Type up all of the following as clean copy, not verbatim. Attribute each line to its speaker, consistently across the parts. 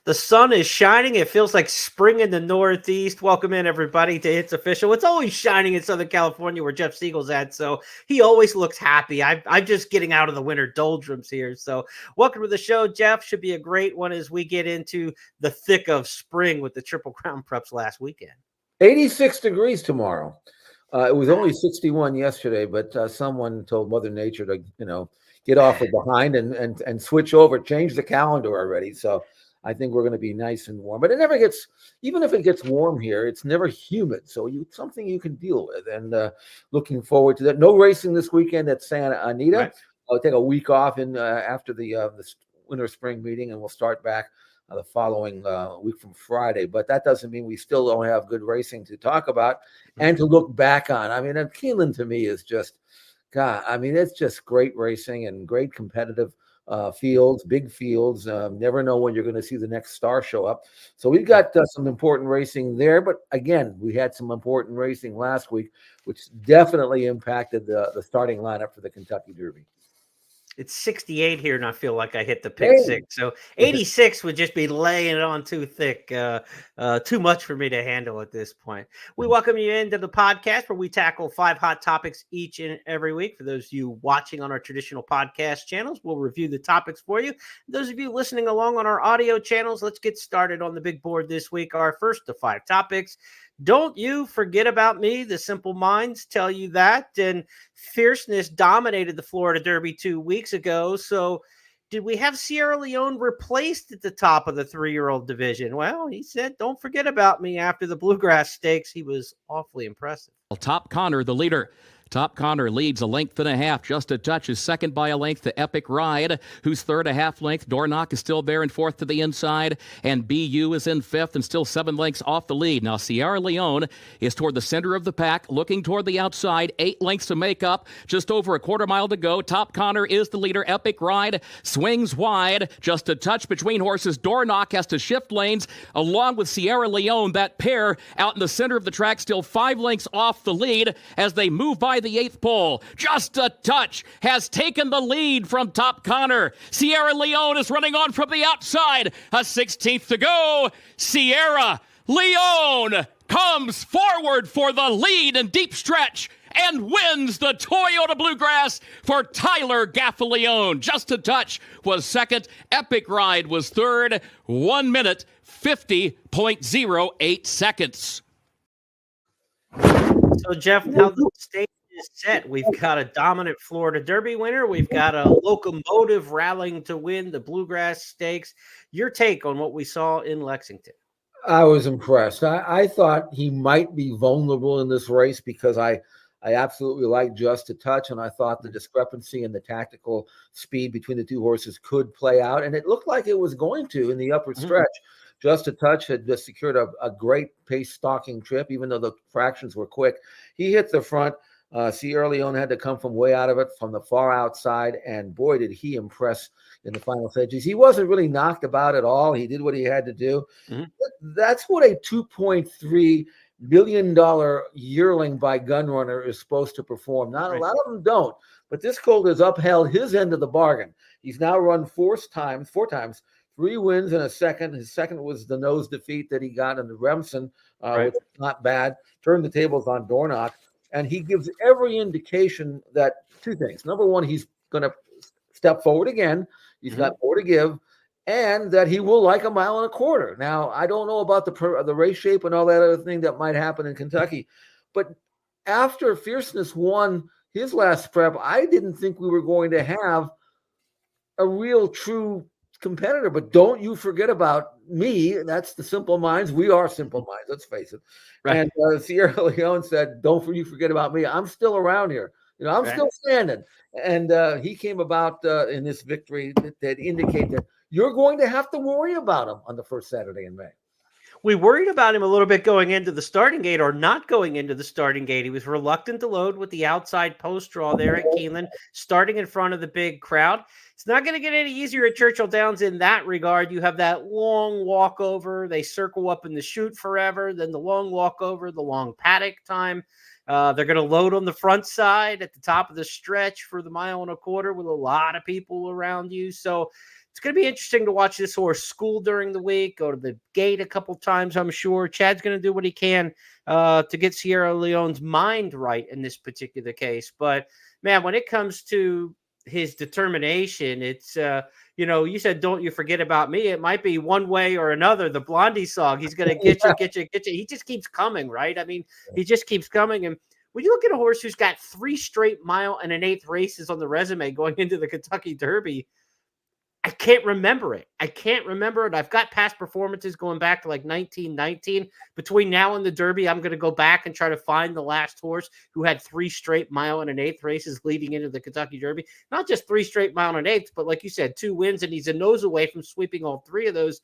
Speaker 1: The sun is shining. It feels like spring in the Northeast. Welcome in, everybody, to It's Official. It's always shining in Southern California where Jeff Siegel's at, so he always looks happy. I'm just getting out of the winter doldrums here. So welcome to the show, Jeff. Should be a great one as we get into the thick of spring with the Triple Crown preps last weekend.
Speaker 2: 86 degrees tomorrow. It was only 61 yesterday, but someone told Mother Nature to, get off her behind and switch over, change the calendar already. So I think we're going to be nice and warm. But it never gets, even if it gets warm here, it's never humid. So something you can deal with. And looking forward to that. No racing this weekend at Santa Anita. Right. I'll take a week off after the winter spring meeting, and we'll start back the following week from Friday. But that doesn't mean we still don't have good racing to talk about and to look back on. I mean, Keeneland to me is just, God, I mean, it's just great racing and great competitive fields, big fields. Never know when you're going to see the next star show up. So we've got some important racing there. But again, we had some important racing last week, which definitely impacted the starting lineup for the Kentucky Derby.
Speaker 1: It's 68 here, and I feel like I hit the pick six. So 86 would just be laying it on too thick, too much for me to handle at this point. We welcome you into the podcast where we tackle 5 hot topics each and every week. For those of you watching on our traditional podcast channels, we'll review the topics for you. Those of you listening along on our audio channels, let's get started on the big board this week. Our first of 5 topics. Don't you forget about me. The Simple Minds tell you that. And Fierceness dominated the Florida Derby 2 weeks ago. So did we have Sierra Leone replaced at the top of the 3-year-old division? Well, he said, don't forget about me after the Bluegrass Stakes. He was awfully impressive.
Speaker 3: Top Connor, the leader. Top Connor leads a length and a half, just a touch, is second by a length to Epic Ride, who's third a half length. Dornock is still there in fourth to the inside, and BU is in fifth and still 7 lengths off the lead. Now Sierra Leone is toward the center of the pack, looking toward the outside, 8 lengths to make up, just over a quarter mile to go. Top Connor is the leader. Epic Ride swings wide, just a touch between horses. Dornock has to shift lanes along with Sierra Leone. That pair out in the center of the track, still 5 lengths off the lead as they move by the 8th pole. Just a touch has taken the lead from Top Connor. Sierra Leone is running on from the outside. A 16th to go. Sierra Leone comes forward for the lead and deep stretch and wins the Toyota Bluegrass for Tyler Gaffalione. Just a touch was second. Epic Ride was third. 1 minute, 50.08 seconds.
Speaker 1: So, Jeff, now the stage is set. We've got a dominant Florida Derby winner. We've got a locomotive rallying to win the Bluegrass Stakes. Your take on what we saw in Lexington?
Speaker 2: I was impressed. I thought he might be vulnerable in this race because I absolutely liked Just a Touch, and I thought the discrepancy in the tactical speed between the two horses could play out, and it looked like it was going to in the upper stretch. Just a Touch had just secured a great pace stalking trip, even though the fractions were quick. He hit the front. Sierra Leone had to come from way out of it, from the far outside, and boy, did he impress in the final stages. He wasn't really knocked about at all. He did what he had to do. That's what a $2.3 billion yearling by Gunrunner is supposed to perform. Not a lot of them don't, but this colt has upheld his end of the bargain. He's now run 4 times, 3 wins and a second. His second was the nose defeat that he got in the Remsen, which is not bad. Turned the tables on Dornock, and he gives every indication that 2 things. Number one, he's going to step forward again. He's got more to give, and that he will like a mile and a quarter. Now, I don't know about the race shape and all that other thing that might happen in Kentucky, but after Fierceness won his last prep, I didn't think we were going to have a real true competitor. But don't you forget about me. That's the Simple Minds. We are Simple Minds, let's face it. And Sierra Leone said, don't you forget about me. I'm still around here. I'm still standing. And he came about in this victory that indicate that you're going to have to worry about him on the first Saturday in May.
Speaker 1: We worried about him a little bit going into the starting gate or not going into the starting gate. He was reluctant to load with the outside post draw there at Keeneland, starting in front of the big crowd. It's not going to get any easier at Churchill Downs in that regard. You have that long walkover. They circle up in the chute forever, then the long walkover, the long paddock time. They're going to load on the front side at the top of the stretch for the 1.25 miles with a lot of people around you. So it's going to be interesting to watch this horse school during the week, go to the gate a couple times, I'm sure. Chad's going to do what he can to get Sierra Leone's mind right in this particular case. But, man, when it comes to his determination, it's, you said, don't you forget about me. It might be one way or another. The Blondie song, he's going to get you, get you, get you. He just keeps coming, right? I mean, he just keeps coming. And when you look at a horse who's got 3 straight 1 1/8 races on the resume going into the Kentucky Derby, I can't remember it. I've got past performances going back to like 1919. Between now and the Derby, I'm going to go back and try to find the last horse who had 3 straight 1 1/8 races leading into the Kentucky Derby. Not just 3 straight 1 1/8, but like you said, 2 wins, and he's a nose away from sweeping all 3 of those.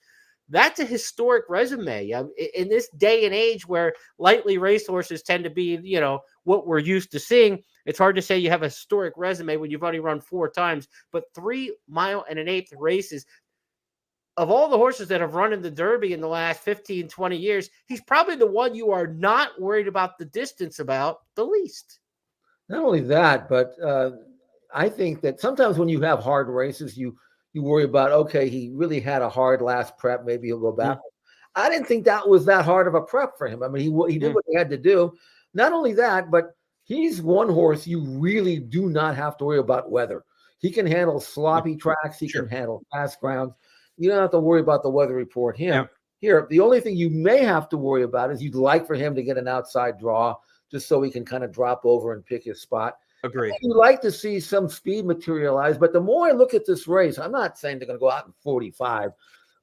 Speaker 1: That's a historic resume. In this day and age where lightly raced horses tend to be, what we're used to seeing, it's hard to say you have a historic resume when you've only run 4 times, but 3 1/8 races. Of all the horses that have run in the Derby in the last 15, 20 years, he's probably the one you are not worried about the distance about the least.
Speaker 2: Not only that, but I think that sometimes when you have hard races, you worry about, okay, he really had a hard last prep. Maybe he'll go back. I didn't think that was that hard of a prep for him. I mean, he did what he had to do. Not only that, but he's one horse you really do not have to worry about weather. He can handle sloppy tracks. He can handle fast grounds. You don't have to worry about the weather report. Here, the only thing you may have to worry about is you'd like for him to get an outside draw just so he can kind of drop over and pick his spot.
Speaker 1: Agreed.
Speaker 2: You'd like to see some speed materialize, but the more I look at this race, I'm not saying they're going to go out in 45,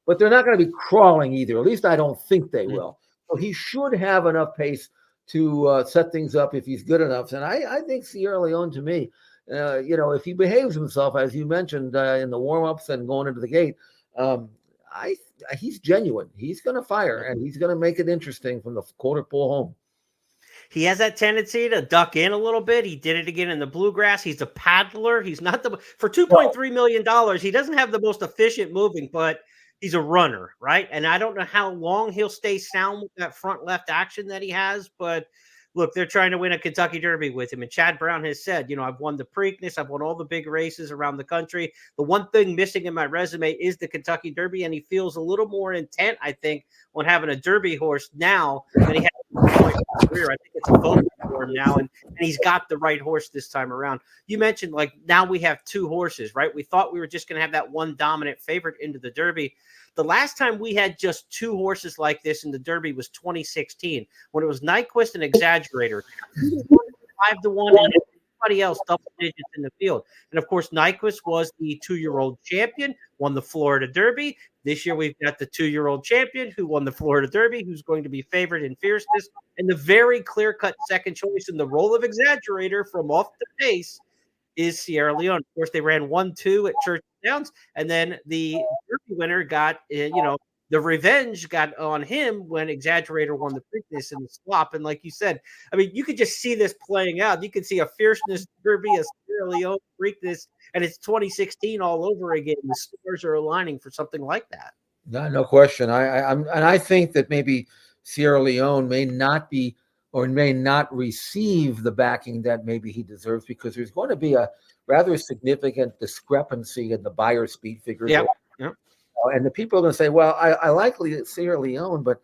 Speaker 2: but they're not going to be crawling either. At least I don't think they will. So he should have enough pace to set things up if he's good enough. And I think Sierra Leone, to me, if he behaves himself, as you mentioned, in the warm-ups and going into the gate, he's genuine. He's going to fire, and he's going to make it interesting from the quarter pole home.
Speaker 1: He has that tendency to duck in a little bit. He did it again in the Bluegrass. He's a paddler. He's not for $2.3 million. He doesn't have the most efficient moving, but he's a runner, right? And I don't know how long he'll stay sound with that front left action that he has, but look, they're trying to win a Kentucky Derby with him. And Chad Brown has said, I've won the Preakness. I've won all the big races around the country. The one thing missing in my resume is the Kentucky Derby. And he feels a little more intent, I think, on having a Derby horse now than he had in his career. I think it's a focus for him now. And he's got the right horse this time around. You mentioned, like, now we have 2 horses, right? We thought we were just going to have that one dominant favorite into the Derby. The last time we had just 2 horses like this in the Derby was 2016, when it was Nyquist and Exaggerator. 5-1, and everybody else double digits in the field. And, of course, Nyquist was the 2-year-old champion, won the Florida Derby. This year we've got the 2-year-old champion who won the Florida Derby, who's going to be favored in fierceness. And the very clear-cut second choice in the role of Exaggerator from off the pace is Sierra Leone. Of course, they ran 1-2 at Churchill Downs, and then the Derby winner got, the revenge got on him when Exaggerator won the Preakness in the swap. And like you said, I mean, you could just see this playing out. You could see a fierceness Derby, a Sierra Leone Preakness, and it's 2016 all over again. The stars are aligning for something like that.
Speaker 2: No question. I think that maybe Sierra Leone may not be or may not receive the backing that maybe he deserves, because there's going to be a rather significant discrepancy in the buyer speed figures.
Speaker 1: Yep.
Speaker 2: And the people are going to say, well, I like Sierra Leone, but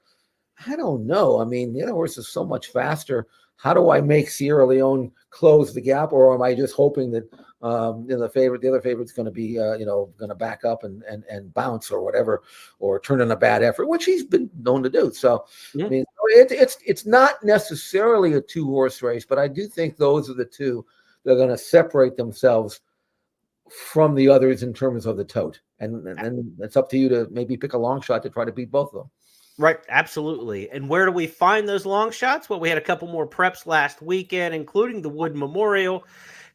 Speaker 2: I don't know. I mean, the other horse is so much faster. How do I make Sierra Leone close the gap? Or am I just hoping that the other favorite's going to be, going to back up and bounce or whatever, or turn in a bad effort, which he's been known to do. So, I mean, it's not necessarily a 2-horse race, but I do think those are the 2 that are going to separate themselves from the others in terms of the tote. And it's up to you to maybe pick a long shot to try to beat both of them.
Speaker 1: Right, absolutely. And where do we find those long shots? Well, we had a couple more preps last weekend, including the Wood Memorial.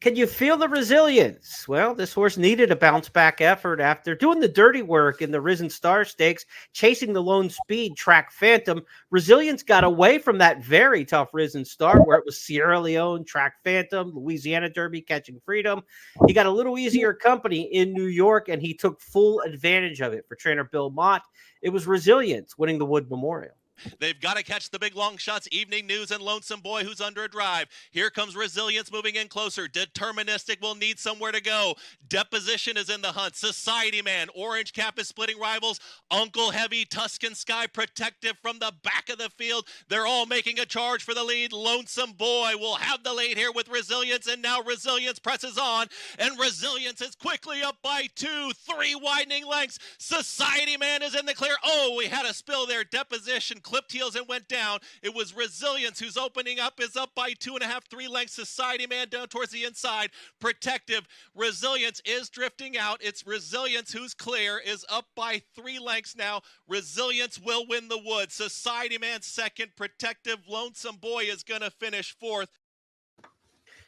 Speaker 1: Can you feel the resilience? Well, this horse needed a bounce-back effort after doing the dirty work in the Risen Star Stakes, chasing the lone speed Track Phantom. Resilience got away from that very tough Risen Star, where it was Sierra Leone, Track Phantom, Louisiana Derby, Catching Freedom. He got a little easier company in New York, and he took full advantage of it for trainer Bill Mott. It was Resilience winning the Wood Memorial.
Speaker 4: They've got to catch the big long shots, Evening News and Lonesome Boy, who's under a drive. Here comes Resilience moving in closer. Deterministic will need somewhere to go. Deposition is in the hunt. Society Man, Orange Cap is splitting rivals. Uncle Heavy, Tuscan Sky, Protective from the back of the field. They're all making a charge for the lead. Lonesome Boy will have the lead here with Resilience, and now Resilience presses on, and Resilience is quickly up by 2-3 widening lengths. Society Man is in the clear. Oh, we had a spill there. Deposition clipped heels and went down. It was Resilience who's opening up, is up by 2.5-3 lengths. Society Man down towards the inside. Protective. Resilience is drifting out. It's Resilience who's clear, is up by 3 lengths now. Resilience will win the wood. Society Man second. Protective. Lonesome Boy is going to finish fourth.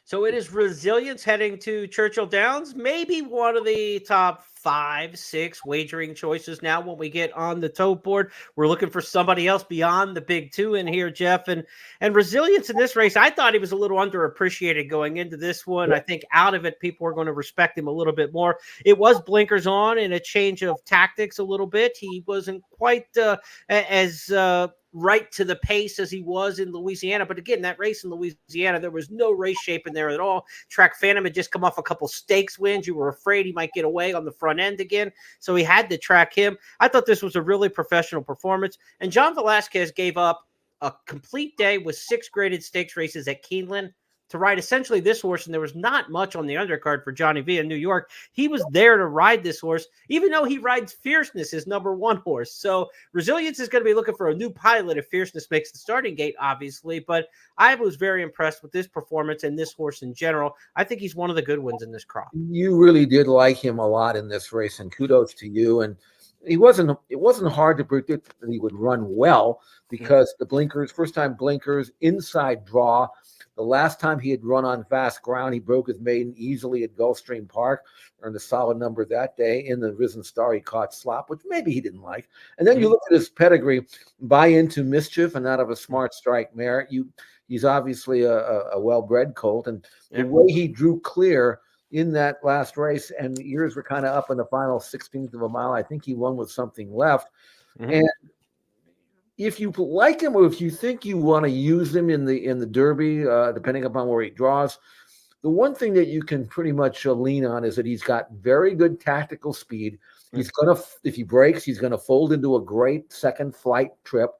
Speaker 1: So it is Resilience heading to Churchill Downs, maybe one of the top 5-6 wagering choices now when we get on the tote board. We're looking for somebody else beyond the big two in here, Jeff. And Resilience in this race, I thought he was a little underappreciated going into this one. I think out of it, people are going to respect him a little bit more. It was blinkers on and a change of tactics a little bit. He wasn't quite as right to the pace as he was in Louisiana. But again, that race in Louisiana, there was no race shape in there at all. Track Phantom had just come off a couple stakes wins. You were afraid he might get away on the front end again. So he had to track him. I thought this was a really professional performance. And John Velasquez gave up a complete day with 6 graded stakes races at Keeneland to ride essentially this horse, and there was not much on the undercard for Johnny V in New York. He was there to ride this horse, even though he rides Fierceness, his #1 horse. So Resilience is going to be looking for a new pilot if Fierceness makes the starting gate, obviously. But I was very impressed with this performance and this horse in general. I think he's one of the good ones in this crop.
Speaker 2: You really did like him a lot in this race, and kudos to you. And it wasn't hard to predict that he would run well because the blinkers, first time blinkers, inside draw. The last time he had run on fast ground, he broke his maiden easily at Gulfstream Park, earned a solid number that day. In the Risen Star, he caught slop, which maybe he didn't like. And then you look at his pedigree, buy into Mischief and out of a Smart Strike mare. He's obviously a well-bred colt, and the way he drew clear in that last race, and years were kind of up in the final 16th of a mile. I think he won with something left. And if you like him, or if you think you want to use him in the Derby, depending upon where he draws, the one thing that you can pretty much lean on is that he's got very good tactical speed. He's gonna, if he breaks, he's gonna fold into a great second flight trip.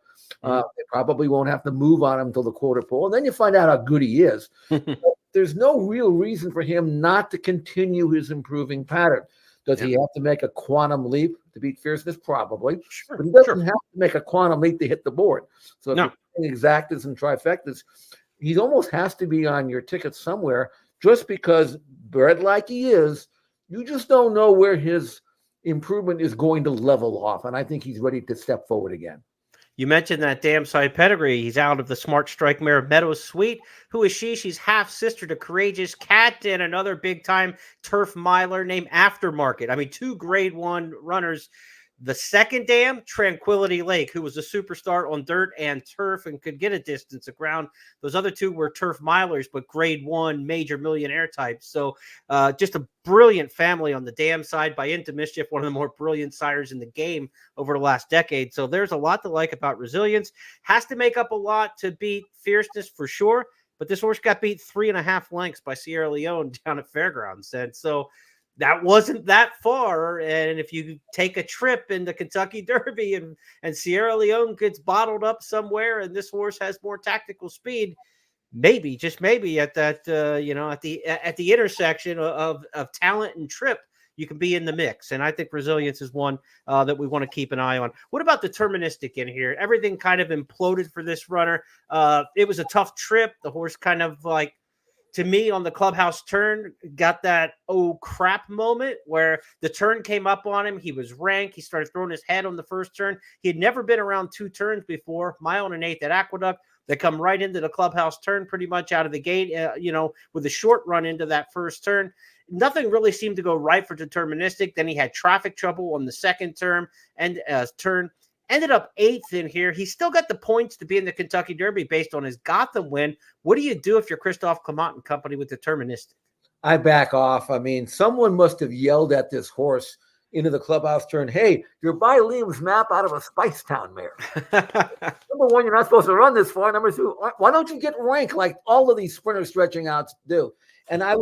Speaker 2: They probably won't have to move on him until the quarter pole, and then you find out how good he is. There's no real reason for him not to continue his improving pattern. Does he have to make a quantum leap to beat Fierceness? Probably. But he doesn't have to make a quantum leap to hit the board. So if you're exactas and trifectas, he almost has to be on your ticket somewhere, just because, bred like he is, you just don't know where his improvement is going to level off. And I think he's ready to step forward again.
Speaker 1: You mentioned that damn side pedigree. He's out of the Smart Strike mare Meadows Sweet. Who is she? She's half sister to Courageous Cat and another big time turf miler named Aftermarket. I mean, 2 grade 1 runners. The second dam, Tranquility Lake, who was a superstar on dirt and turf and could get a distance of ground. Those other 2 were turf milers, but grade 1 major millionaire types. So just a brilliant family on the dam side by Into Mischief, one of the more brilliant sires in the game over the last decade. So there's a lot to like about Resilience. Has to make up a lot to beat Fierceness for sure. But this horse got beat 3.5 lengths by Sierra Leone down at Fairgrounds. And so that wasn't that far. And if you take a trip in the Kentucky Derby and Sierra Leone gets bottled up somewhere and this horse has more tactical speed, maybe, just maybe at that, at the intersection of talent and trip, you can be in the mix. And I think Resilience is one that we want to keep an eye on. What about Deterministic in here? Everything kind of imploded for this runner. It was a tough trip. The horse kind of like, to me, on the clubhouse turn, got that oh crap moment where the turn came up on him. He was rank. He started throwing his head on the first turn. He had never been around 2 turns before. Mile and 1/8 at Aqueduct. They come right into the clubhouse turn pretty much out of the gate, with a short run into that first turn. Nothing really seemed to go right for Deterministic. Then he had traffic trouble on the second turn and turn. Ended up 8th in here. He still got the points to be in the Kentucky Derby based on his Gotham win. What do you do if you're Christophe Clement and company with Deterministic?
Speaker 2: I back off. I mean, someone must have yelled at this horse into the clubhouse turn, hey, you're by Liam's map out of a Spicetown mare. Number one, you're not supposed to run this far. Number two, why don't you get rank like all of these sprinter stretching outs do? And that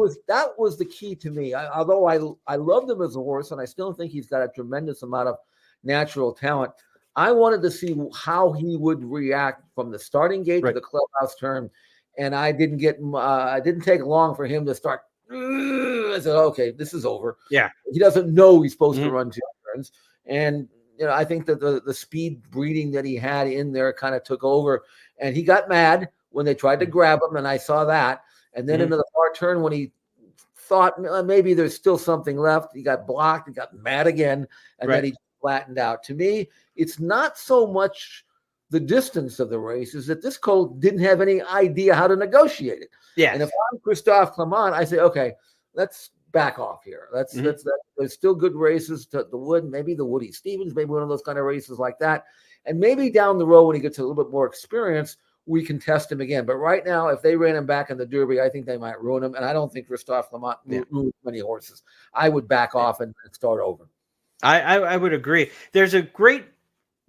Speaker 2: was the key to me. Although I loved him as a horse, and I still think he's got a tremendous amount of natural talent, I wanted to see how he would react from the starting gate to the clubhouse turn. And I didn't take long for him to start. I said, okay, this is over.
Speaker 1: Yeah.
Speaker 2: He doesn't know he's supposed to run 2 turns. And, I think that the speed breeding that he had in there kind of took over. And he got mad when they tried to grab him. And I saw that. And then into the far turn, when he thought maybe there's still something left, he got blocked, he got mad again, and then he flattened out. To me, it's not so much the distance of the race, is that this colt didn't have any idea how to negotiate it.
Speaker 1: Yeah.
Speaker 2: And if I'm Christophe Clement, I say, okay, let's back off here. There's still good races to the Wood, maybe the Woody Stevens, maybe one of those kind of races like that. And maybe down the road when he gets a little bit more experience, we can test him again. But right now, if they ran him back in the Derby, I think they might ruin him. And I don't think Christophe Clement ruins many horses. I would back off and start over.
Speaker 1: I would agree. There's a great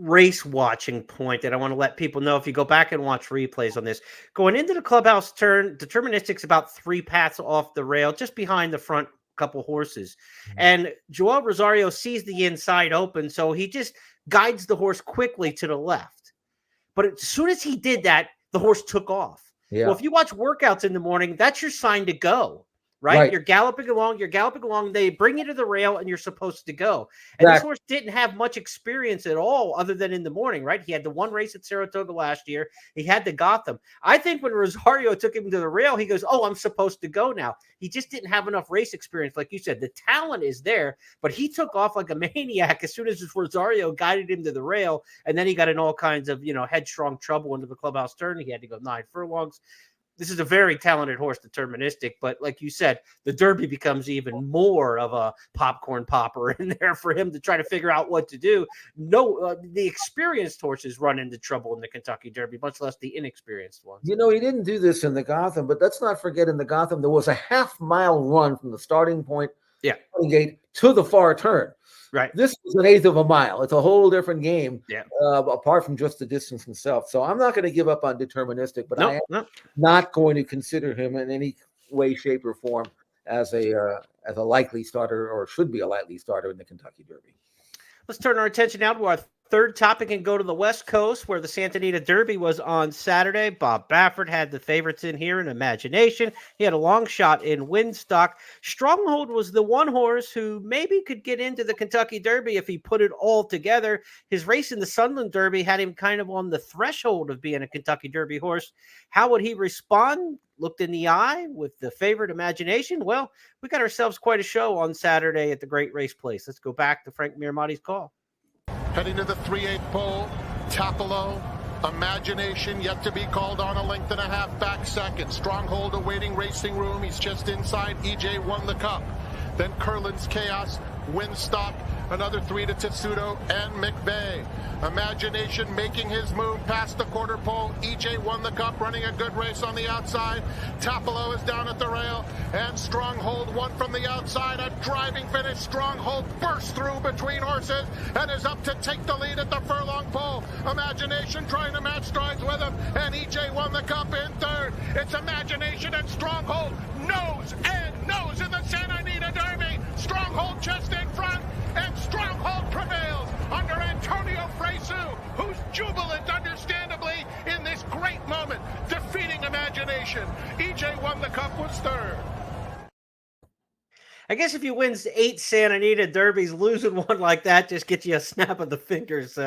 Speaker 1: race watching point that I want to let people know. If you go back and watch replays on this, going into the clubhouse turn, Deterministic's about 3 paths off the rail, just behind the front couple horses. And Joel Rosario sees the inside open, so he just guides the horse quickly to the left. But as soon as he did that, the horse took off. Yeah. Well, if you watch workouts in the morning, that's your sign to go, right? You're galloping along. They bring you to the rail, and you're supposed to go. And this horse didn't have much experience at all other than in the morning, right? He had the one race at Saratoga last year. He had the Gotham. I think when Rosario took him to the rail, he goes, oh, I'm supposed to go now. He just didn't have enough race experience. Like you said, the talent is there, but he took off like a maniac as soon as Rosario guided him to the rail. And then he got in all kinds of, headstrong trouble into the clubhouse turn. He had to go 9 furlongs. This is a very talented horse, Deterministic, but like you said, the Derby becomes even more of a popcorn popper in there for him to try to figure out what to do. The experienced horses run into trouble in the Kentucky Derby, much less the inexperienced ones.
Speaker 2: He didn't do this in the Gotham, but let's not forget in the Gotham, there was a half-mile run from the starting point gate to the far turn.
Speaker 1: Right.
Speaker 2: This is 1/8 of a mile. It's a whole different game, apart from just the distance himself. So I'm not going to give up on Deterministic, but I am not going to consider him in any way, shape, or form as a likely starter, or should be a likely starter in the Kentucky Derby.
Speaker 1: Let's turn our attention now to our third topic and go to the West Coast, where the Santa Anita Derby was on Saturday. Bob Baffert had the favorites in here in Imagination. He had a long shot in Windstock. Stronghold was the one horse who maybe could get into the Kentucky Derby if he put it all together. His race in the Sunland Derby had him kind of on the threshold of being a Kentucky Derby horse. How would he respond? Looked in the eye with the favorite Imagination. Well, we got ourselves quite a show on Saturday at the Great Race Place. Let's go back to Frank Miramati's call.
Speaker 5: Heading to the 3/8 pole, Tapalo, Imagination yet to be called on, 1.5 lengths back second. Stronghold awaiting racing room. He's just inside. EJ won the cup. Then Curlin's Chaos, Windstock, another 3 to Tetsudo and McVeigh. Imagination making his move past the quarter pole. EJ won the cup, running a good race on the outside. Tapalo is down at the rail, and Stronghold won from the outside. A driving finish. Stronghold bursts through between horses and is up to take the lead at the furlong pole. Imagination trying to match strides with him, and EJ won the cup in third. It's Imagination and Stronghold nose and nose in the Santa Anita Derby. Stronghold just in front, and Stronghold prevails under Antonio Fresu, who's jubilant, understandably, in this great moment, defeating Imagination. EJ won the cup, was third.
Speaker 1: I guess if you win 8 Santa Anita Derbies, losing one like that just gets you a snap of the fingers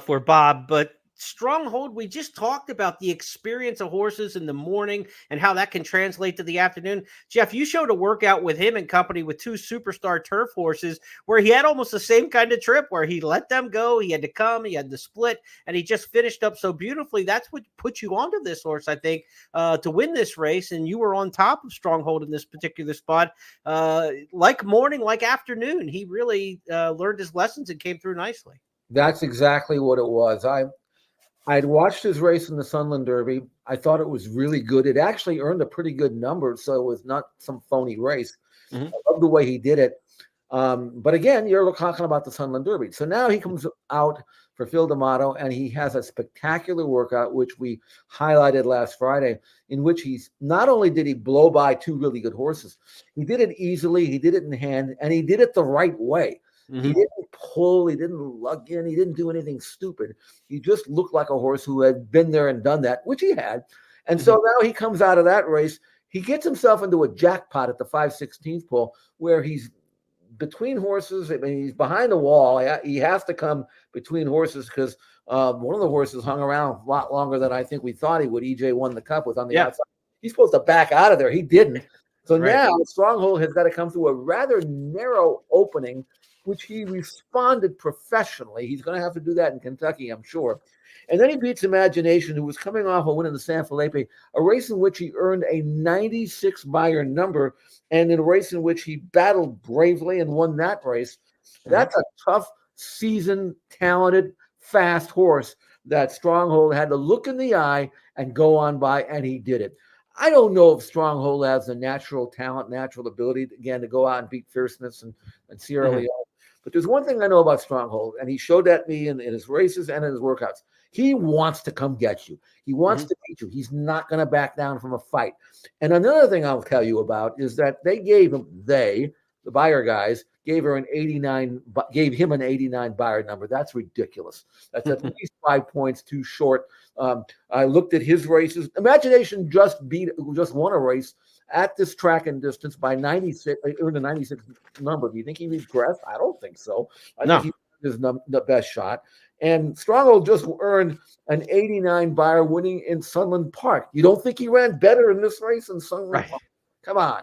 Speaker 1: for Bob. But Stronghold, we just talked about the experience of horses in the morning and how that can translate to the afternoon. Jeff, you showed a workout with him and company with 2 superstar turf horses where he had almost the same kind of trip where he let them go. He had to come, he had to split, and he just finished up so beautifully. That's what put you onto this horse, I think, to win this race. And you were on top of Stronghold in this particular spot. Like morning, like afternoon, he really learned his lessons and came through nicely.
Speaker 2: That's exactly what it was. I'd watched his race in the Sunland Derby. I thought it was really good. It actually earned a pretty good number, so it was not some phony race. I love the way he did it. But again, you're talking about the Sunland Derby. So now he comes out for Phil D'Amato, and he has a spectacular workout, which we highlighted last Friday, in which he's not only did he blow by two really good horses, he did it easily, he did it in hand, and he did it the right way. Mm-hmm. He didn't pull, he didn't lug in, he didn't do anything stupid. He just looked like a horse who had been there and done that, which he had. And so now he comes out of that race. He gets himself into a jackpot at the 5/16th pole where he's between horses. I mean, he's behind the wall. He has to come between horses because one of the horses hung around a lot longer than I think we thought he would. EJ Won the Cup, was on the outside. He's supposed to back out of there. He didn't. So now Stronghold has got to come through a rather narrow opening, which he responded professionally. He's going to have to do that in Kentucky, I'm sure. And then he beats Imagination, who was coming off a win in the San Felipe, a race in which he earned a 96 Beyer number, and in a race in which he battled bravely and won that race. That's a tough, seasoned, talented, fast horse that Stronghold had to look in the eye and go on by, and he did it. I don't know if Stronghold has the natural talent, natural ability, again, to go out and beat Fierceness and Sierra Leone. But there's one thing I know about Stronghold, and he showed that to me in his races and in his workouts. He wants to come get you. He wants to beat you. He's not going to back down from a fight. And another thing I'll tell you about is that they gave him, the Beyer guys, gave him an 89 Beyer number. That's ridiculous. That's at least 5 points too short. I looked at his races. Imagination just won a race at this track and distance by 96, earned a 96 number. Do you think he regressed? I don't think so. I think he is the best shot. And Stronghold just earned an 89 Beyer winning in Sunland Park. You don't think he ran better in this race in Sunland Park? Come on,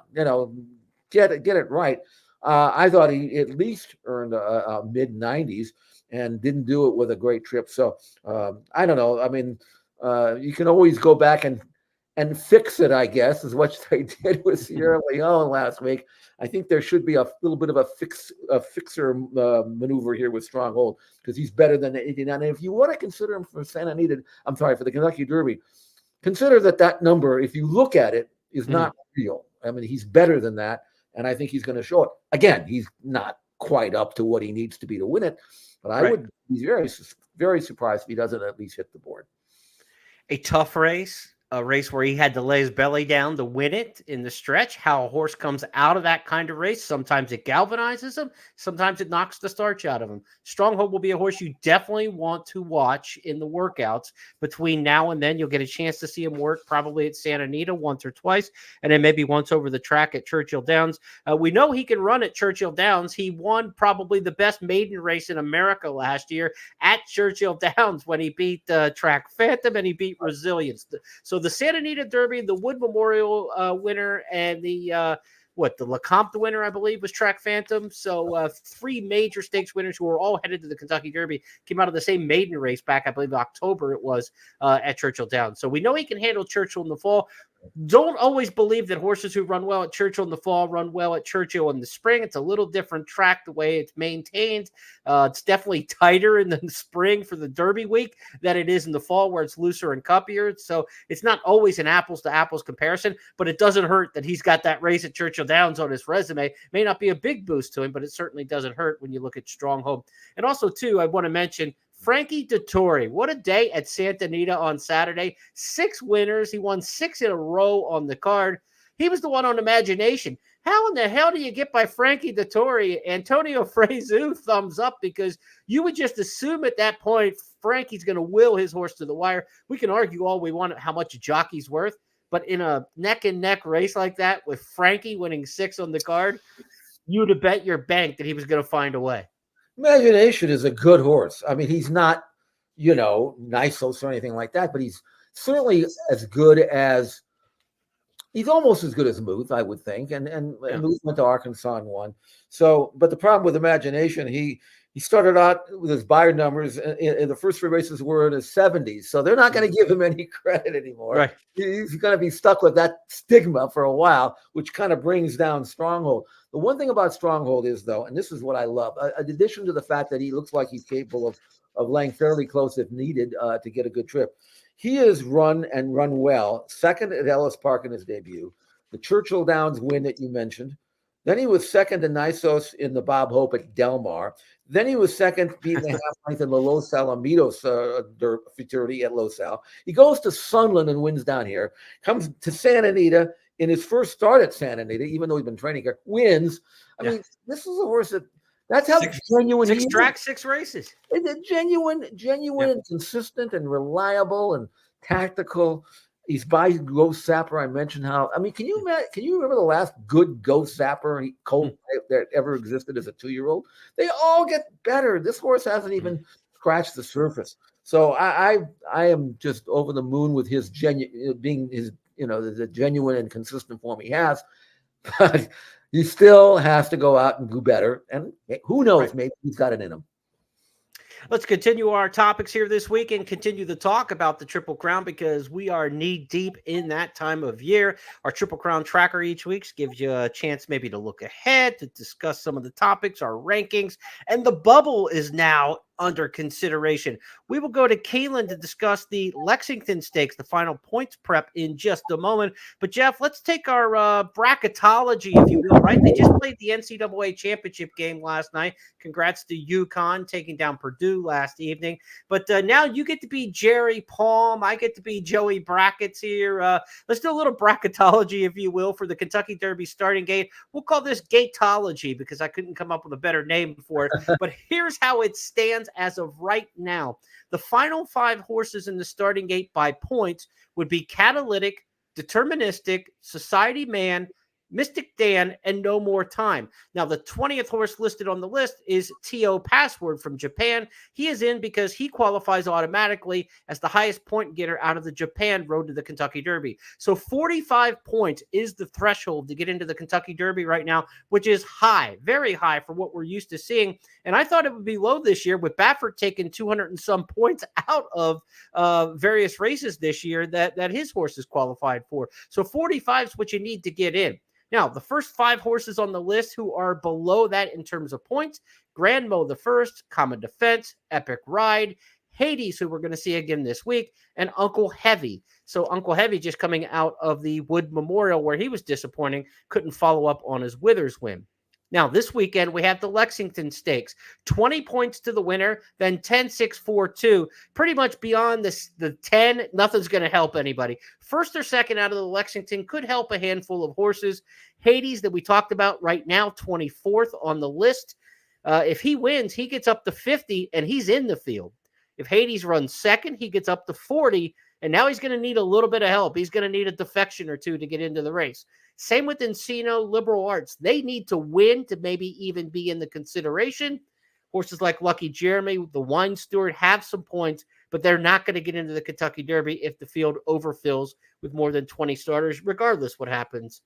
Speaker 2: get it right. I thought he at least earned a mid-90s and didn't do it with a great trip. So I don't know. I mean, you can always go back and fix it, I guess, is what they did with Sierra Leone last week. I think there should be a little bit of a fixer maneuver here with Stronghold because he's better than the 89. And if you want to consider him for for the Kentucky Derby, consider that number, if you look at it, is not real. I mean, he's better than that, and I think he's going to show it. Again, he's not quite up to what he needs to be to win it, but I would be very, very surprised if he doesn't at least hit the board.
Speaker 1: A tough race. A race where he had to lay his belly down to win it in the stretch. How a horse comes out of that kind of race. Sometimes it galvanizes him. Sometimes it knocks the starch out of him. Stronghold will be a horse you definitely want to watch in the workouts. Between now and then, you'll get a chance to see him work probably at Santa Anita once or twice, and then maybe once over the track at Churchill Downs. We know he can run at Churchill Downs. He won probably the best maiden race in America last year at Churchill Downs when he beat Track Phantom and he beat Resilience. So the Santa Anita Derby, the Wood Memorial winner, and the Lecomte winner, I believe, was Track Phantom. So three major stakes winners who were all headed to the Kentucky Derby came out of the same maiden race back, I believe, October it was, at Churchill Downs. So we know he can handle Churchill in the fall. Don't always believe that horses who run well at Churchill in the fall run well at Churchill in the spring. It's a little different track the way it's maintained. It's definitely tighter in the spring for the Derby week than it is in the fall where it's looser and cuppier. So it's not always an apples to apples comparison, but it doesn't hurt that he's got that race at Churchill Downs on his resume. May not be a big boost to him, but it certainly doesn't hurt when you look at Stronghold. And also, too, I want to mention Frankie Dettori. What a day at Santa Anita on Saturday. 6 winners. He won 6 in a row on the card. He was the one on Imagination. How in the hell do you get by Frankie Dettori? Antonio Frezu, thumbs up, because you would just assume at that point Frankie's going to will his horse to the wire. We can argue all we want how much a jockey's worth, but in a neck-and-neck race like that with Frankie winning 6 on the card, you would have bet your bank that he was going to find a way.
Speaker 2: Imagination is a good horse. I mean, he's not, nice horse or anything like that, but he's certainly as good as he's almost as good as Muth, I would think. And Muth went to Arkansas and won. So, but the problem with Imagination, he started out with his Beyer numbers in the first 3 races were in his 70s. So they're not going to give him any credit anymore. Right. He's going to be stuck with that stigma for a while, which kind of brings down Stronghold. The one thing about Stronghold is, though, and this is what I love, in addition to the fact that he looks like he's capable of laying fairly close if needed to get a good trip, he has run well. Second at Ellis Park in his debut, the Churchill Downs win that you mentioned, Then he was second to Nisos in the Bob Hope at Del Mar. Then he was second, beating the half length in the Los Alamitos futurity at Los Al. He goes to Sunland and wins down here. Comes to Santa Anita in his first start at Santa Anita, even though he's been training here, wins. I mean, this is a horse that's how genuine
Speaker 1: six
Speaker 2: he
Speaker 1: tracks,
Speaker 2: is.
Speaker 1: 6 races.
Speaker 2: It's genuine, and consistent and reliable and tactical. He's by Ghost Zapper. I mentioned how. I mean, can you remember the last good Ghost Zapper colt that ever existed as a 2-year-old? They all get better. This horse hasn't even scratched the surface. So I am just over the moon with his being his the genuine and consistent form he has. But he still has to go out and do better. And who knows? Maybe he's got it in him.
Speaker 1: Let's continue our topics here this week and continue the talk about the Triple Crown, because we are knee deep in that time of year. Our Triple Crown tracker each week gives you a chance maybe to look ahead, to discuss some of the topics, our rankings, and the bubble is now under consideration. We will go to Keeneland to discuss the Lexington Stakes, the final points prep, in just a moment. But Jeff, let's take our bracketology, if you will, right? They just played the NCAA championship game last night. Congrats to UConn taking down Purdue last evening. But now you get to be Jerry Palm. I get to be Joey Brackets here. Let's do a little bracketology, if you will, for the Kentucky Derby starting gate. We'll call this Gateology because I couldn't come up with a better name for it. But here's how it stands as of right now. The final 5 horses in the starting gate by points would be Catalytic, Deterministic, Society Man, Mystic Dan, and No More Time. Now, the 20th horse listed on the list is T.O. Password from Japan. He is in because he qualifies automatically as the highest point getter out of the Japan Road to the Kentucky Derby. So 45 points is the threshold to get into the Kentucky Derby right now, which is high, very high for what we're used to seeing. And I thought it would be low this year, with Baffert taking 200 and some points out of various races this year that his horse is qualified for. So 45 is what you need to get in. Now, the first 5 horses on the list who are below that in terms of points: Grand Mo the First, Common Defense, Epic Ride, Hades, who we're going to see again this week, and Uncle Heavy. So Uncle Heavy just coming out of the Wood Memorial, where he was disappointing, couldn't follow up on his Withers win. Now, this weekend, we have the Lexington Stakes. 20 points to the winner, then 10, 6, 4, 2. Pretty much beyond the 10, nothing's going to help anybody. First or second out of the Lexington could help a handful of horses. Hades, that we talked about right now, 24th on the list. If he wins, he gets up to 50, and he's in the field. If Hades runs second, he gets up to 40, and now he's going to need a little bit of help. He's going to need a defection or two to get into the race. Same with Encino, Liberal Arts. They need to win to maybe even be in the consideration. Horses like Lucky Jeremy, the Wine Steward, have some points, but they're not going to get into the Kentucky Derby if the field overfills with more than 20 starters, regardless what happens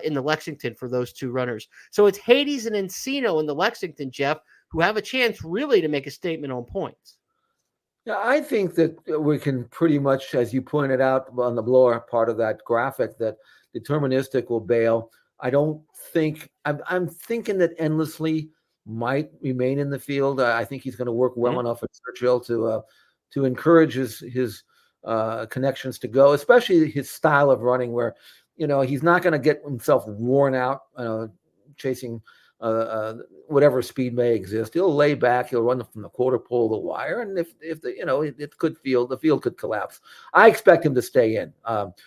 Speaker 1: in the Lexington for those 2 runners. So it's Hades and Encino in the Lexington, Jeff, who have a chance really to make a statement on points.
Speaker 2: Yeah, I think that we can pretty much, as you pointed out on the blower part of that graphic, that Deterministic will bail. I don't think I'm thinking that Endlessly might remain in the field. I think he's going to work well enough at Churchill to encourage his connections to go, especially his style of running, where he's not going to get himself worn out chasing whatever speed may exist. He'll lay back. He'll run from the quarter pole to the wire, and if the field could collapse. I expect him to stay in. But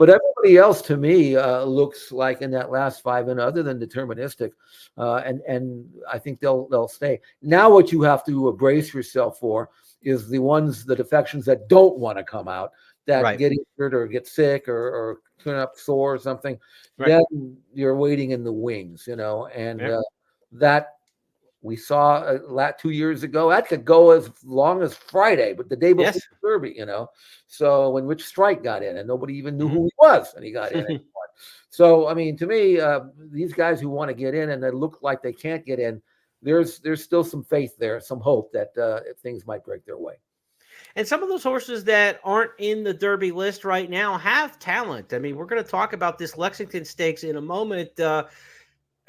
Speaker 2: everybody else, to me, looks like in that last 5 in, other than Deterministic, and I think they'll stay. Now, what you have to brace yourself for is the defections that don't want to come out, that get injured or get sick or turn up sore or something. Then you're waiting in the wings, and that we saw 2 years ago. That could go as long as Friday, but the day before Derby, So when Rich Strike got in, and nobody even knew who he was, and he got in. So I mean, to me, these guys who want to get in and they look like they can't get in, there's still some faith there, some hope that things might break their way.
Speaker 1: And some of those horses that aren't in the Derby list right now have talent. I mean, we're going to talk about this Lexington Stakes in a moment.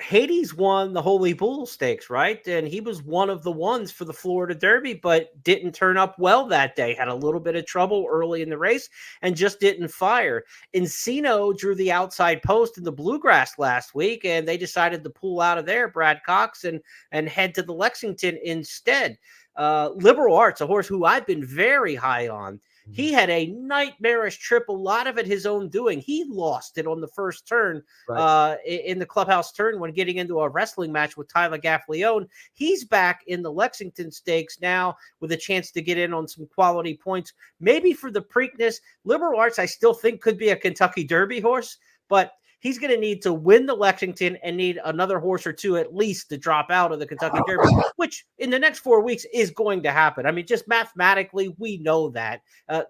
Speaker 1: Hades won the Holy Bull Stakes, right? And he was one of the ones for the Florida Derby, but didn't turn up well that day. Had a little bit of trouble early in the race and just didn't fire. Encino drew the outside post in the Bluegrass last week, and they decided to pull out of there, Brad Cox, and head to the Lexington instead. Liberal Arts, a horse who I've been very high on. He had a nightmarish trip, a lot of it his own doing. He lost it on the first turn in the clubhouse turn when getting into a wrestling match with Tyler Gaffleone. He's back in the Lexington Stakes now with a chance to get in on some quality points. Maybe for the Preakness. Liberal Arts, I still think could be a Kentucky Derby horse, but he's going to need to win the Lexington and need another horse or two at least to drop out of the Kentucky Derby, which in the next 4 weeks is going to happen. I mean, just mathematically, we know that.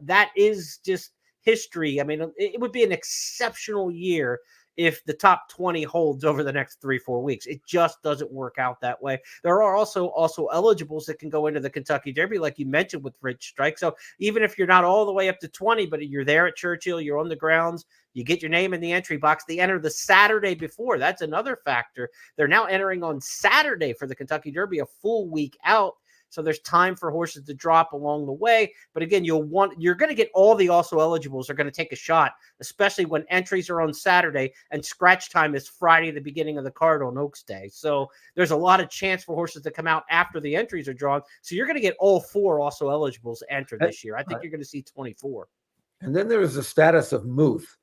Speaker 1: That is just history. I mean, it would be an exceptional year if the top 20 holds over the next 3-4 weeks. It just doesn't work out that way. There are also eligibles that can go into the Kentucky Derby, like you mentioned with Rich Strike. So even if you're not all the way up to 20, but you're there at Churchill, you're on the grounds, you get your name in the entry box. They enter the Saturday before. That's another factor. They're now entering on Saturday for the Kentucky Derby, a full week out. So there's time for horses to drop along the way. But again, you're going to get all the also eligibles are going to take a shot, especially when entries are on Saturday and scratch time is Friday, the beginning of the card on Oaks Day. So there's a lot of chance for horses to come out after the entries are drawn. So you're going to get all 4 also eligibles enter this year. I think you're going to see 24.
Speaker 2: And then there's the status of Muth.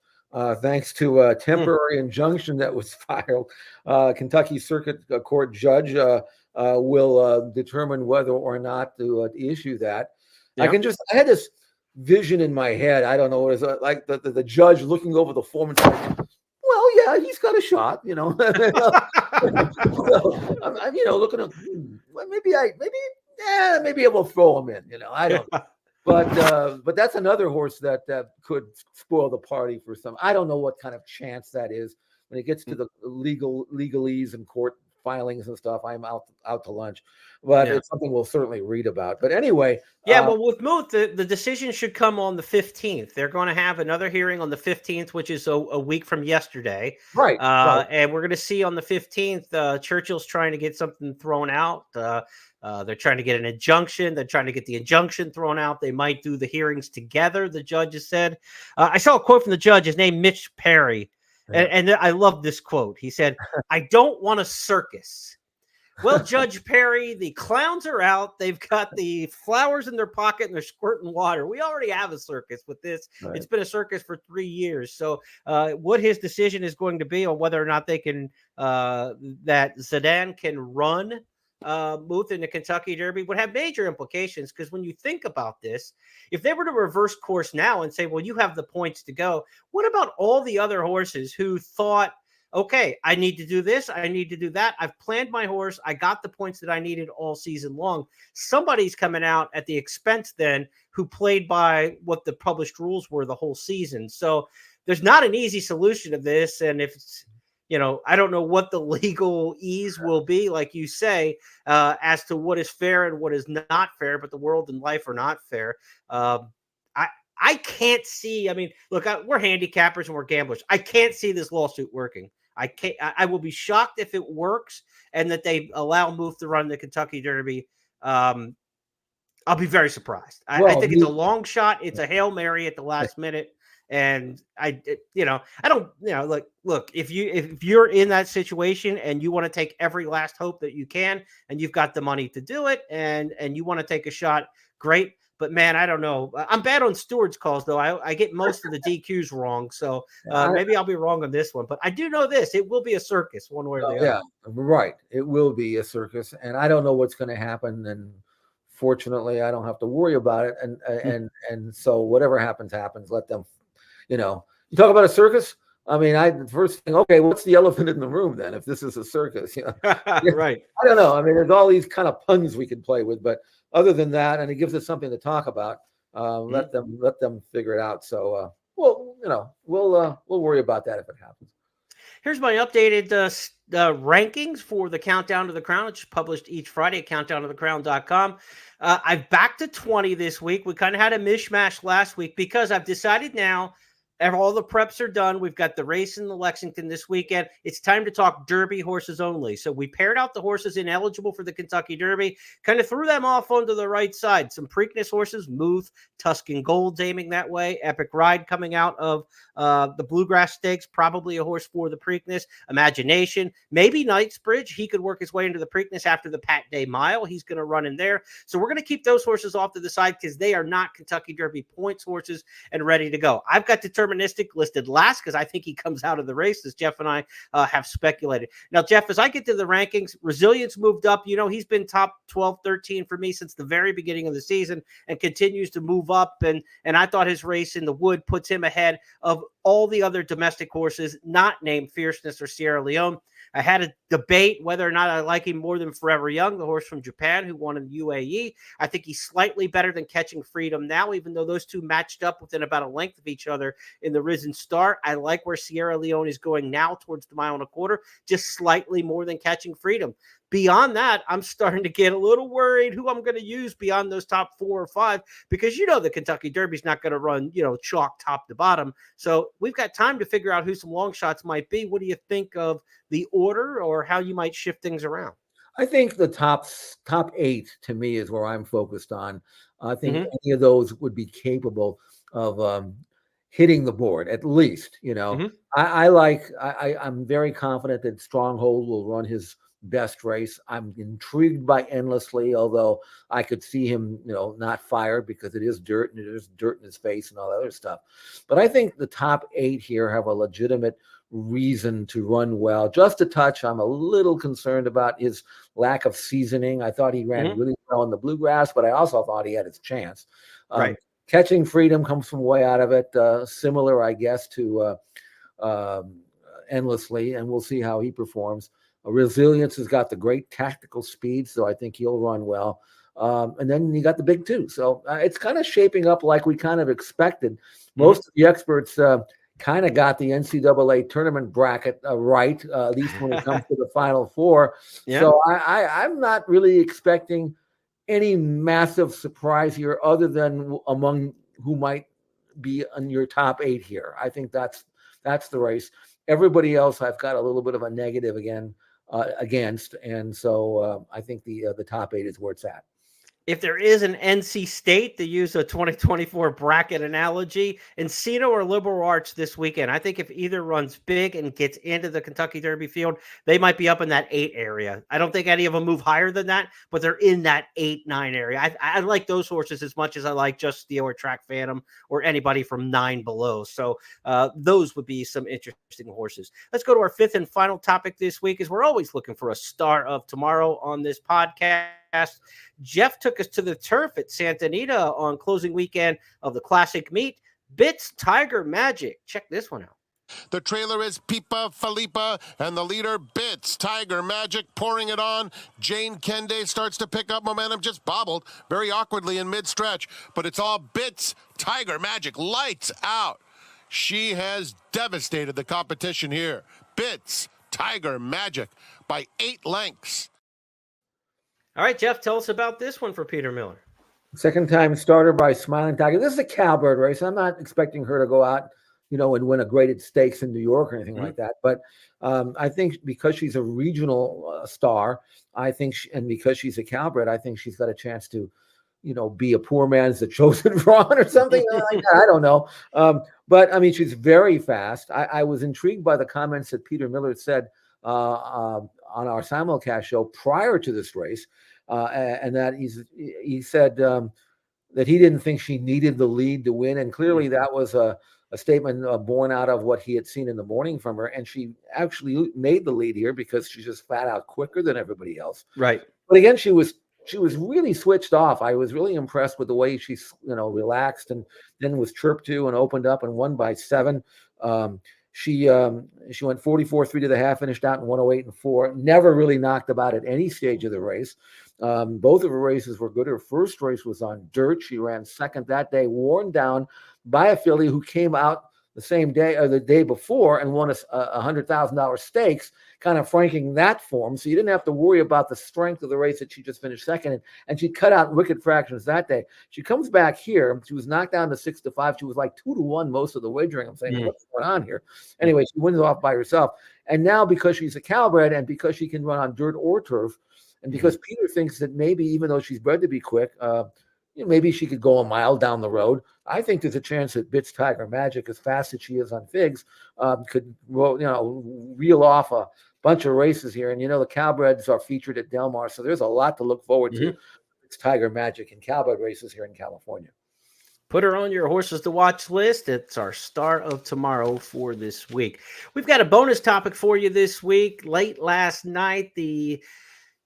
Speaker 2: Thanks to a temporary injunction that was filed, Kentucky Circuit Court judge will determine whether or not to issue that. Yeah. I had this vision in my head. I don't know what it is, like the judge looking over the form and saying, well, yeah, he's got a shot, you know. So, I'm looking at, well, maybe I will throw him in, you know. I don't know. But that's another horse that could spoil the party for some. I don't know what kind of chance that is when it gets to the legalese and court filings and stuff. I'm out to lunch, but it's something we'll certainly read about. But anyway,
Speaker 1: well, with Muth, the decision should come on the 15th. They're going to have another hearing on the 15th, which is a week from yesterday,
Speaker 2: right?
Speaker 1: And we're going to see on the 15th. Churchill's trying to get something thrown out. They're trying to get an injunction. They're trying to get the injunction thrown out. They might do the hearings together, the judge has said. I saw a quote from the judge. His name, Mitch Perry. And I love this quote. He said, "I don't want a circus." Well, Judge Perry, the clowns are out. They've got the flowers in their pocket and they're squirting water. We already have a circus with this. Right. It's been a circus for 3 years. So what his decision is going to be on whether or not they can, that Zidane can run Muth in the Kentucky Derby would have major implications, because when you think about this, if they were to reverse course now and say, well, you have the points to go, what about all the other horses who thought, okay, I need to do this, I need to do that, I've planned my horse, I got the points that I needed all season long? Somebody's coming out at the expense then who played by what the published rules were the whole season. So there's not an easy solution to this. And if it's, I don't know what the legal ease will be, like you say, as to what is fair and what is not fair, but the world and life are not fair. I can't see, look, we're handicappers and we're gamblers. I can't see this lawsuit working. I will be shocked if it works and that they allow Muth to run the Kentucky Derby. I'll be very surprised. I think it's a long shot. It's a Hail Mary at the last minute. And I don't, look, if you're in that situation and you want to take every last hope that you can, and you've got the money to do it, and you want to take a shot, great. But man, I don't know. I'm bad on stewards calls, though. I get most of the DQs wrong. So maybe I'll be wrong on this one, but I do know this, it will be a circus one way or the other.
Speaker 2: Yeah, right. It will be a circus. And I don't know what's going to happen. And fortunately, I don't have to worry about it. And so whatever happens, let them, you talk about a circus. The first thing, okay, what's the elephant in the room then? If this is a circus,
Speaker 1: Right.
Speaker 2: I don't know. There's all these kind of puns we can play with, but other than that, and it gives us something to talk about. Let them figure it out. So, we'll worry about that if it happens.
Speaker 1: Here's my updated rankings for the Countdown to the Crown, which is published each Friday at countdowntothecrown.com. I've backed to 20 this week. We kind of had a mishmash last week because I've decided now all the preps are done. We've got the race in the Lexington this weekend. It's time to talk Derby horses only. So we paired out the horses ineligible for the Kentucky Derby, kind of threw them off onto the right side. Some Preakness horses, Muth, Tuscan Gold's aiming that way. Epic Ride coming out of the Bluegrass Stakes, probably a horse for the Preakness. Imagination, maybe Knightsbridge. He could work his way into the Preakness after the Pat Day Mile. He's going to run in there. So we're going to keep those horses off to the side because they are not Kentucky Derby points horses and ready to go. I've got Deterministic listed last because I think he comes out of the race, as Jeff and I have speculated. Now, Jeff, as I get to the rankings, Resilience moved up. You know, he's been top 12, 13 for me since the very beginning of the season and continues to move up. And I thought his race in the Wood puts him ahead of all the other domestic horses not named Fierceness or Sierra Leone. I had a debate whether or not I like him more than Forever Young, the horse from Japan who won in UAE. I think he's slightly better than Catching Freedom now, even though those two matched up within about a length of each other in the Risen Star. I like where Sierra Leone is going now towards the 1.25 miles, just slightly more than Catching Freedom. Beyond that, I'm starting to get a little worried who I'm going to use beyond those top 4 or 5, because you know the Kentucky Derby's not going to run, chalk top to bottom. So we've got time to figure out who some long shots might be. What do you think of the order or how you might shift things around?
Speaker 2: I think the top 8 to me is where I'm focused on. I think any of those would be capable of hitting the board, at least. I'm very confident that Stronghold will run his best race. I'm intrigued by Endlessly, although I could see him, not fired because it is dirt and there's dirt in his face and all that other stuff. But I think the top 8 here have a legitimate reason to run well. Just a touch, I'm a little concerned about his lack of seasoning. I thought he ran really well in the Bluegrass, but I also thought he had his chance.
Speaker 1: Right.
Speaker 2: Catching Freedom comes from way out of it, similar, I guess, to Endlessly, and we'll see how he performs. Resilience has got the great tactical speed, so I think he'll run well. And then you got the big 2. So it's kind of shaping up like we kind of expected. Most of the experts kind of got the NCAA tournament bracket right, at least when it comes to the Final 4. Yeah. So I'm not really expecting any massive surprise here other than among who might be on your top 8 here. I think that's the race. Everybody else I've got a little bit of a negative against, and so I think the top 8 is where it's at.
Speaker 1: If there is an NC State to use a 2024 bracket analogy, Encino or Liberal Arts this weekend, I think if either runs big and gets into the Kentucky Derby field, they might be up in that 8 area. I don't think any of them move higher than that, but they're in that 8-9 area. I like those horses as much as I like Just Steel or Track Phantom or anybody from 9 below. So those would be some interesting horses. Let's go to our 5th and final topic this week, as we're always looking for a star of tomorrow on this podcast. Jeff took us to the turf at Santa Anita on closing weekend of the Classic Meet. Bits Tiger Magic. Check this one out.
Speaker 5: The trailer is Pipa Felipa, and the leader, Bits Tiger Magic, pouring it on. Jane Kende starts to pick up momentum, just bobbled very awkwardly in mid-stretch, but it's all Bits Tiger Magic. Lights out. She has devastated the competition here. Bits Tiger Magic by 8 lengths.
Speaker 1: All right, Jeff, tell us about this one for Peter Miller.
Speaker 2: Second-time starter by Smiling Tiger. This is a cowbird race. I'm not expecting her to go out, and win a graded stakes in New York or anything like that. But I think because she's a regional star, and because she's a cowbird, I think she's got a chance to, be a poor man's The Chosen Drawn or something like that. I don't know. But, I mean, she's very fast. I was intrigued by the comments that Peter Miller said on our simulcast show prior to this race, and that he said that he didn't think she needed the lead to win, and clearly that was a statement born out of what he had seen in the morning from her, and she actually made the lead here because she's just flat out quicker than everybody else. Right. But again, she was really switched off. I was really impressed with the way she's relaxed, and then was chirped to and opened up and won by 7. She went 44-3 to the half, finished out in 108-4. Never really knocked about at any stage of the race. Both of her races were good. Her first race was on dirt. She ran second that day, worn down by a filly who came out the same day or the day before and won a $100,000 stakes, kind of franking that form. So you didn't have to worry about the strength of the race that she just finished second in, and she cut out wicked fractions that day. She comes back here. She was knocked down to 6-5. She was like 2-1 most of the wagering. I'm saying, what's going on here? Anyway, she wins off by herself. And now because she's a Calbred and because she can run on dirt or turf, and because Peter thinks that maybe even though she's bred to be quick, maybe she could go a mile down the road. I think there's a chance that Bit's Tiger Magic, as fast as she is on figs, could reel off a bunch of races here. And the Calbreds are featured at Del Mar, so there's a lot to look forward to. It's Tiger Magic and Calbred races here in California.
Speaker 1: Put her on your horses to watch list. It's our start of tomorrow for this week. We've got a bonus topic for you this week. Late last night, the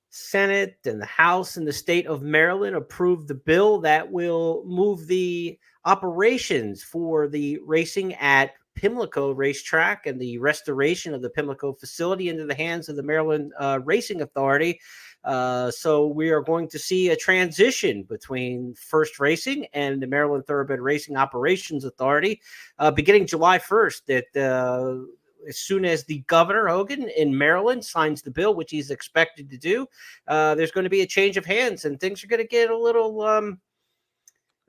Speaker 1: Senate and the House in the state of Maryland approved the bill that will move the operations for the racing at Pimlico Racetrack and the restoration of the Pimlico facility into the hands of the Maryland Racing Authority. So we are going to see a transition between First Racing and the Maryland Thoroughbred Racing Operations Authority beginning July 1st. That as soon as the governor, Hogan, in Maryland signs the bill, which he's expected to do, there's going to be a change of hands and things are going to get a little,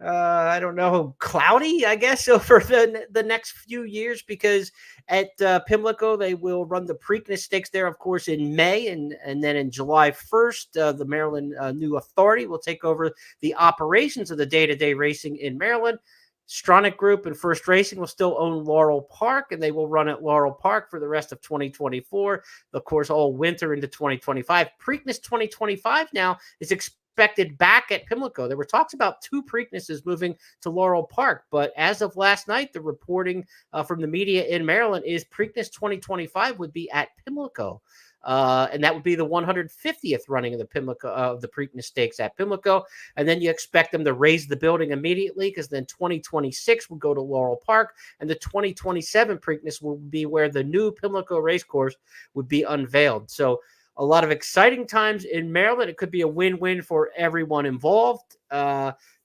Speaker 1: I don't know, cloudy, I guess, over the next few years, because at Pimlico, they will run the Preakness Stakes there, of course, in May. And then in July 1st, the Maryland new authority will take over the operations of the day-to-day racing in Maryland. Stronach Group and First Racing will still own Laurel Park, and they will run at Laurel Park for the rest of 2024, of course, all winter into 2025. Preakness 2025 now is expected back at Pimlico. There were talks about 2 Preaknesses moving to Laurel Park, but as of last night, the reporting from the media in Maryland is Preakness 2025 would be at Pimlico. And that would be the 150th running of the Preakness Stakes at Pimlico. And then you expect them to raise the building immediately, because then 2026 will go to Laurel Park, and the 2027 Preakness will be where the new Pimlico Racecourse would be unveiled. So a lot of exciting times in Maryland. It could be a win-win for everyone involved.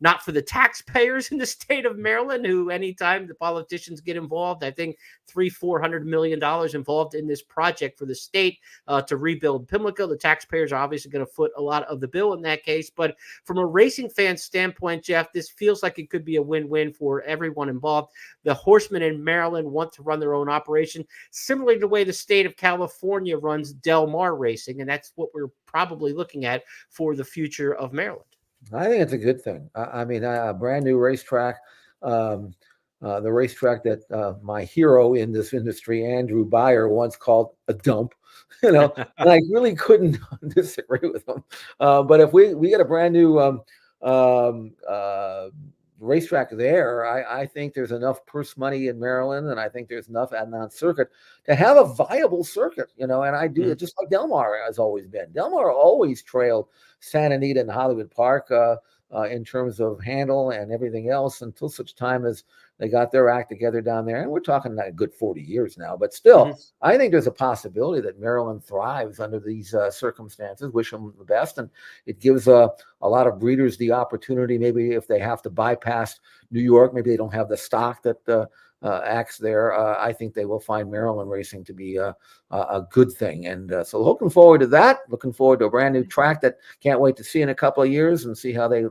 Speaker 1: Not for the taxpayers in the state of Maryland, who anytime the politicians get involved, I think $400 million involved in this project for the state to rebuild Pimlico. The taxpayers are obviously going to foot a lot of the bill in that case. But from a racing fan standpoint, Jeff, this feels like it could be a win-win for everyone involved. The horsemen in Maryland want to run their own operation, similarly to the way the state of California runs Del Mar racing. And that's what we're probably looking at for the future of Maryland.
Speaker 2: I think it's a good thing. I mean, a brand new racetrack, the racetrack that my hero in this industry, Andrew Beyer, once called a dump, and I really couldn't disagree with him. But if we get a brand new racetrack there, I think there's enough purse money in Maryland, and I think there's enough on circuit to have a viable circuit, and I do it just like Del Mar has always been. Del Mar always trailed Santa Anita and Hollywood Park in terms of handle and everything else until such time as they got their act together down there. And we're talking a good 40 years now, but still, I think there's a possibility that Maryland thrives under these circumstances. Wish them the best. And it gives a lot of breeders the opportunity, maybe if they have to bypass New York, maybe they don't have the stock that acts there. I think they will find Maryland racing to be a good thing. And so looking forward to that, looking forward to a brand new track that can't wait to see in a couple of years and see how they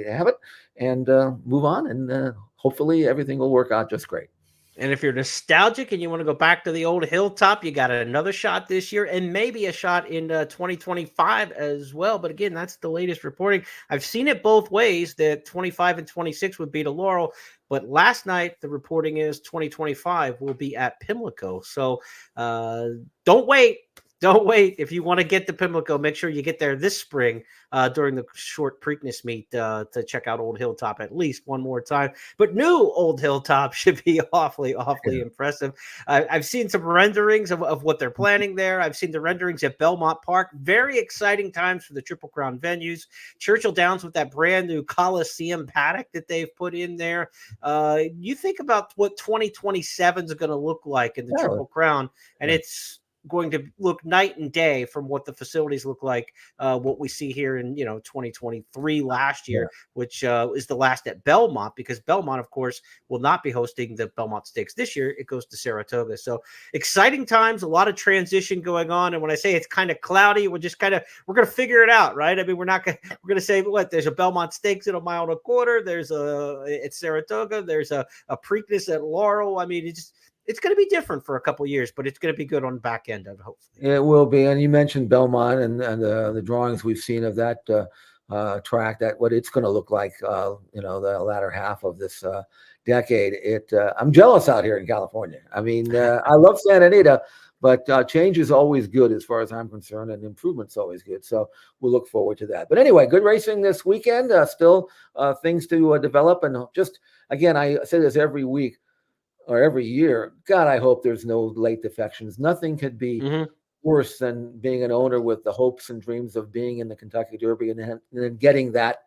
Speaker 2: have it and move on. And hopefully everything will work out just great.
Speaker 1: And if you're nostalgic and you want to go back to the old hilltop, you got another shot this year and maybe a shot in 2025 as well. But again, that's the latest reporting. I've seen it both ways, that 25 and 26 would be to Laurel. But last night, the reporting is 2025 will be at Pimlico. So don't wait. Don't wait. If you want to get to Pimlico, make sure you get there this spring during the short Preakness meet to check out Old Hilltop at least one more time. But new Old Hilltop should be awfully impressive. I've seen some renderings of what they're planning there. I've seen the renderings at Belmont Park. Very exciting times for the Triple Crown venues. Churchill Downs with that brand new Coliseum paddock that they've put in there. You think about what 2027 is going to look like in the Triple Crown, and it's going to look night and day from what the facilities look like, what we see here in 2023 last year, which is the last at Belmont, because Belmont, of course, will not be hosting the Belmont Stakes this year. It goes to Saratoga. So exciting times, a lot of transition going on. And when I say it's kind of cloudy, we're going to figure it out, right? I mean, we're going to say, what, there's a Belmont Stakes in a mile and a quarter. There's at Saratoga. There's a Preakness at Laurel. I mean, it's going to be different for a couple of years, but it's going to be good on the back end of it, hopefully.
Speaker 2: It will be. And you mentioned Belmont and the drawings we've seen of that track, that what it's going to look like, the latter half of this decade. I'm jealous out here in California. I mean, I love Santa Anita, but change is always good as far as I'm concerned, and improvement's always good. So we'll look forward to that. But anyway, good racing this weekend. Still things to develop. And just, again, I say this every week or every year. God, I hope there's no late defections. Nothing could be worse than being an owner with the hopes and dreams of being in the Kentucky Derby and then getting that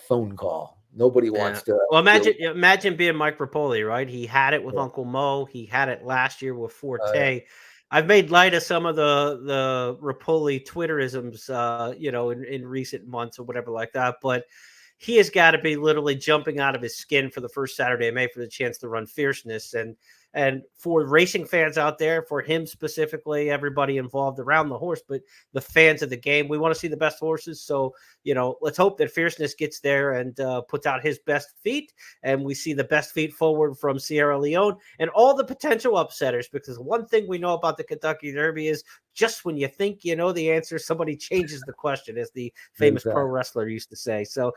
Speaker 2: phone call. Nobody wants to.
Speaker 1: Well, imagine being Mike Rapoli, right? He had it with Uncle Mo. He had it last year with Forte. I've made light of some of the Rapoli Twitterisms, in recent months or whatever like that. But he has got to be literally jumping out of his skin for the first Saturday of May for the chance to run Fierceness. And for racing fans out there, for him specifically, everybody involved around the horse, but the fans of the game, we want to see the best horses. So, let's hope that Fierceness gets there and puts out his best feet, and we see the best feet forward from Sierra Leone and all the potential upsetters, because one thing we know about the Kentucky Derby is just when you think you know the answer, somebody changes the question, as the famous pro wrestler used to say. So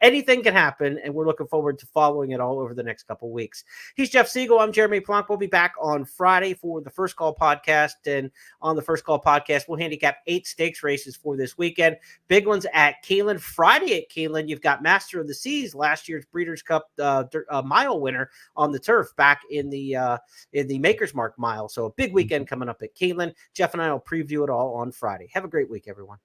Speaker 1: anything can happen, and we're looking forward to following it all over the next couple of weeks. He's Jeff Siegel. I'm Jeremy Plonk. We'll be back on Friday for the First Call podcast. And on the First Call podcast, we'll handicap 8 stakes races for this weekend. Big ones at Keeneland. Friday at Keeneland, you've got Master of the Seas, last year's Breeders' Cup mile winner on the turf, back in the Maker's Mark mile. So a big weekend coming up at Keeneland. Jeff and I will preview it all on Friday. Have a great week, everyone.